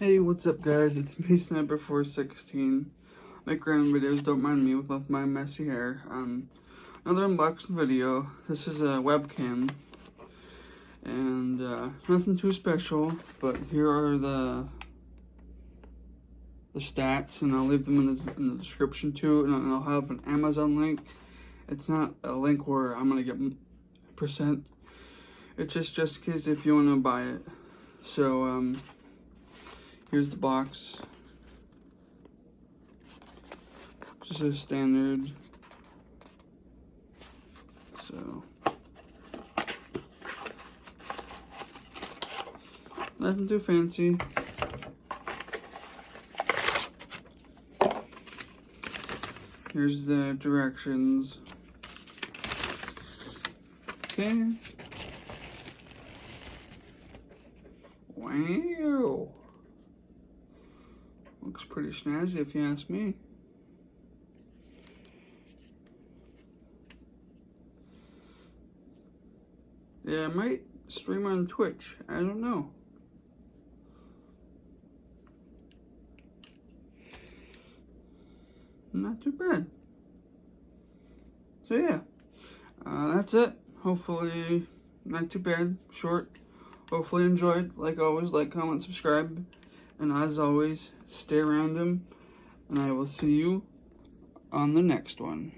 Hey, what's up guys? It's me, Sniper416. Make random videos, don't mind me with my messy hair. Another unboxing video. This is a webcam. And nothing too special, but here are the stats, and I'll leave them in the description too, and I'll have an Amazon link. It's not a link where I'm gonna get percent. It's just in case if you want to buy it. So here's the box. Just a standard. So nothing too fancy. Here's the directions. Okay. Wow. Looks pretty snazzy if you ask me. Yeah, I might stream on Twitch. I don't know. Not too bad. So yeah, that's it. Hopefully, not too bad. Short. Hopefully enjoyed. Like always, like, comment, subscribe. And as always, stay random. And I will see you on the next one.